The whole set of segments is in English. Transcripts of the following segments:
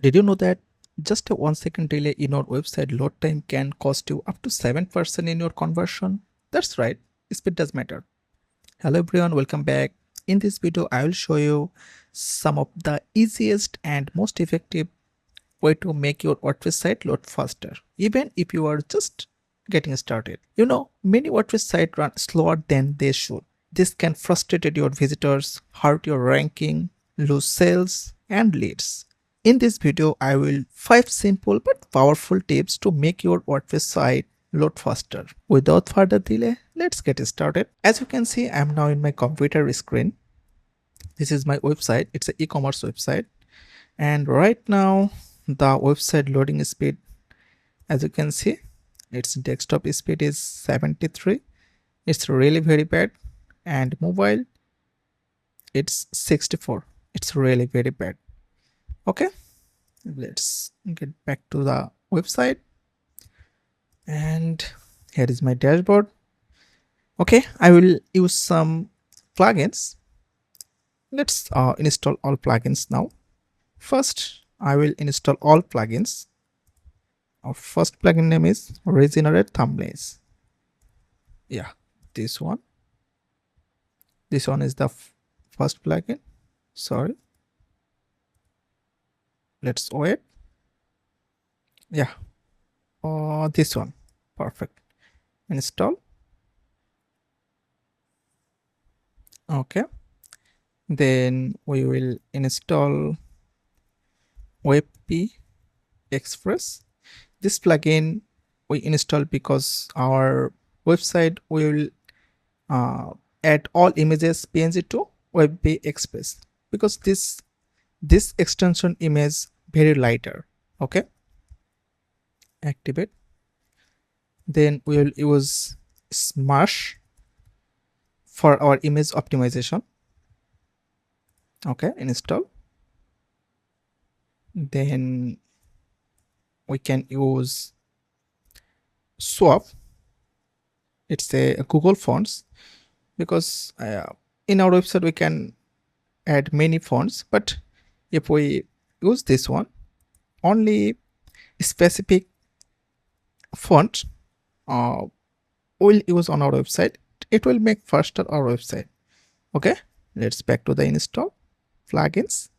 Did you know that just a 1 second delay in your website load time can cost you up to 7% in your conversion? That's right, speed does matter. Hello everyone, welcome back. In this video, I will show you some of the easiest and most effective way to make your WordPress site load faster, even if you are just getting started. You know, many WordPress sites run slower than they should. This can frustrate your visitors, hurt your ranking, lose sales, and leads. In this video, I will 5 simple but powerful tips to make your WordPress site load faster. Without further delay, let's get started. As you can see, I am now in my computer screen. This is my website. It's an e-commerce website. And right now, the website loading speed, as you can see, its desktop speed is 73. It's really very bad. And mobile, it's 64. It's really very bad. Okay, let's get back to the website, and here is my dashboard. Okay, I will use some plugins. Let's install all plugins now. First, I will install all plugins. Our first plugin name is Regenerate Thumbnails. Yeah, this one is the first plugin. Sorry, let's wait. Yeah, this one. Perfect. Install. Okay, then we will install WebP Express. This plugin we install because our website will add all images PNG to WebP Express, because this extension image very lighter. Okay, activate. Then we will use Smash for our image optimization. Okay, install. Then we can use Swap. It's a Google fonts, because in our website we can add many fonts, but if we use this one, only specific font will use on our website. It will make faster our website. Okay, let's back to the install plugins.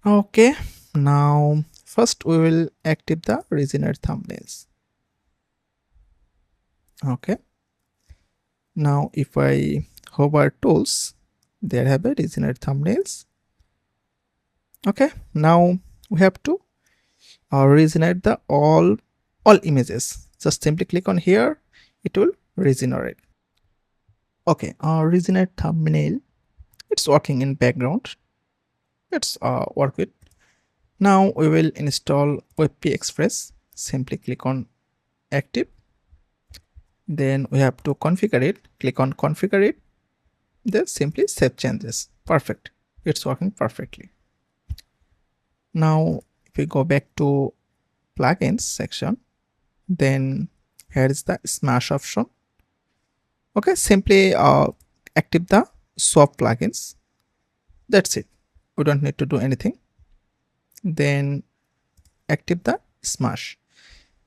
Okay, now first we will active the Regenerate Thumbnails. Okay, now if I hover tools, there have a Regenerate Thumbnails. Okay, now we have to regenerate the all images. Just simply click on here, it will regenerate. Okay, regenerate thumbnail, it's working in background. Let's work it. Now we will install WebP Express. Simply click on active. Then we have to configure it. Click on configure it. Then simply save changes. Perfect. It's working perfectly. Now if we go back to plugins section, then here is the Smash option. Okay, simply active the swap plugins. That's it. We don't need to do anything. Then active the Smash.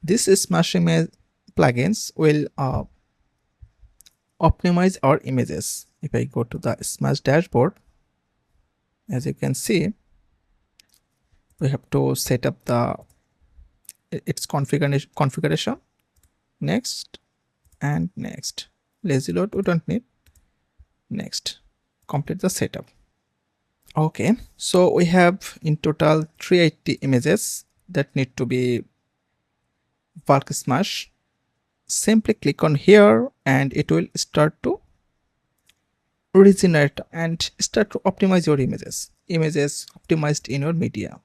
This Smash image plugins will optimize our images. If I go to the Smash dashboard, as you can see, we have to set up its configuration. Next and next. Lazy load we don't need. Next, complete the setup. Okay, so we have in total 380 images that need to be bulk smash. Simply click on here and it will start to regenerate and start to optimize your images optimized in your media.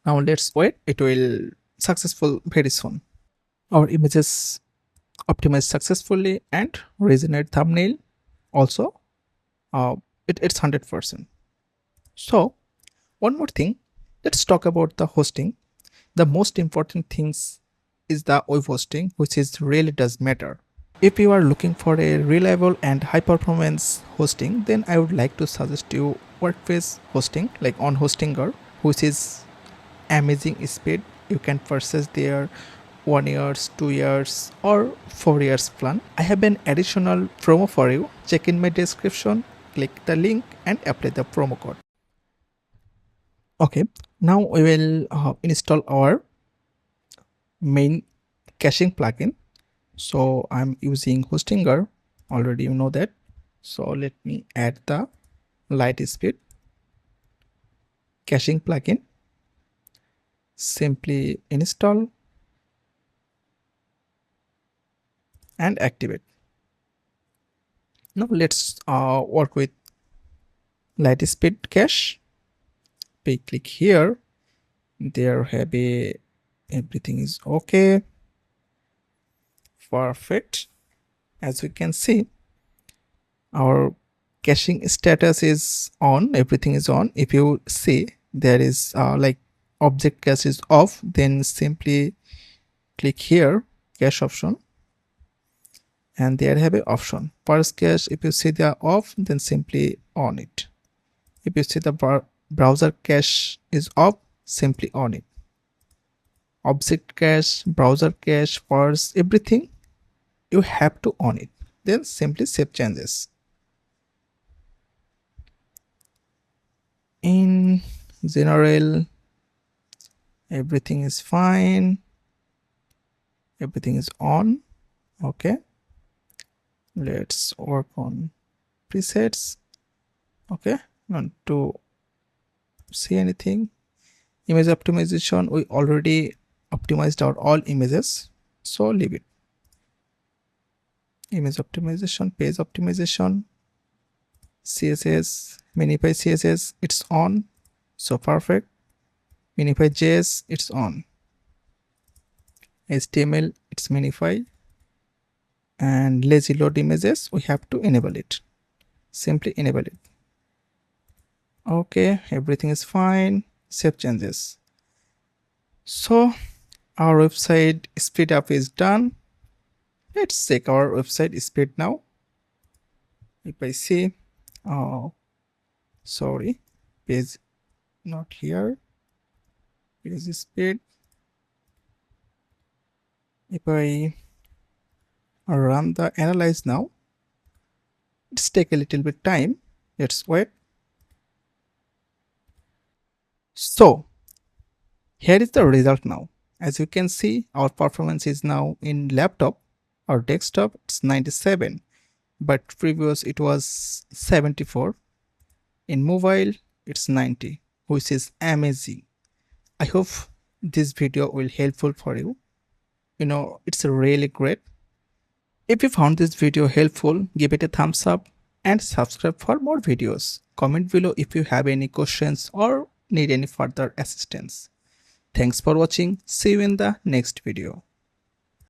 Now let's wait, it will successful very soon. Our images optimized successfully and regenerate thumbnail also it's 100%. So one more thing, let's talk about the hosting. The most important things is the web hosting, which is really does matter. If you are looking for a reliable and high performance hosting, then I would like to suggest you WordPress hosting, like on Hostinger. which is amazing speed. You can purchase their 1 years, 2 years or 4 years plan. I have an additional promo for you. Check in my description, click the link and apply the promo code. Okay, now we will install our main caching plugin. So I'm using Hostinger, already you know that. So let me add the LiteSpeed caching plugin. Simply install and activate. Now let's work with LiteSpeed cache. We click here. There have a everything is okay. Perfect. As we can see, our caching status is on. Everything is on. If you see there is like object cache is off, then simply click here cache option, and there have a option parse cache. If you see they are off, then simply on it. If you see the browser cache is off, simply on it. Object cache, browser cache, parse, everything you have to on it. Then simply save changes. In general, everything is fine. Everything is on. Okay. Let's work on presets. Okay. Not to see anything. Image optimization, we already optimized out all images, so leave it. Image optimization, page optimization, CSS, minify CSS, it's on, so perfect. Minify JS, it's on. HTML, it's minify. And lazy load images, we have to enable it. Simply enable it. Okay, everything is fine. Save changes. So our website speed up is done. Let's check our website speed now. If I see, sorry, page not here. Page speed. If I run the analyze now, it's take a little bit time. Let's wait. So here is the result now. As you can see, our performance is now in laptop or desktop, it's 97, but previous it was 74. In mobile, it's 90, which is amazing. I hope this video will helpful for you. You know, it's really great. If you found this video helpful, give it a thumbs up and subscribe for more videos. Comment below if you have any questions or need any further assistance. Thanks for watching. See you in the next video.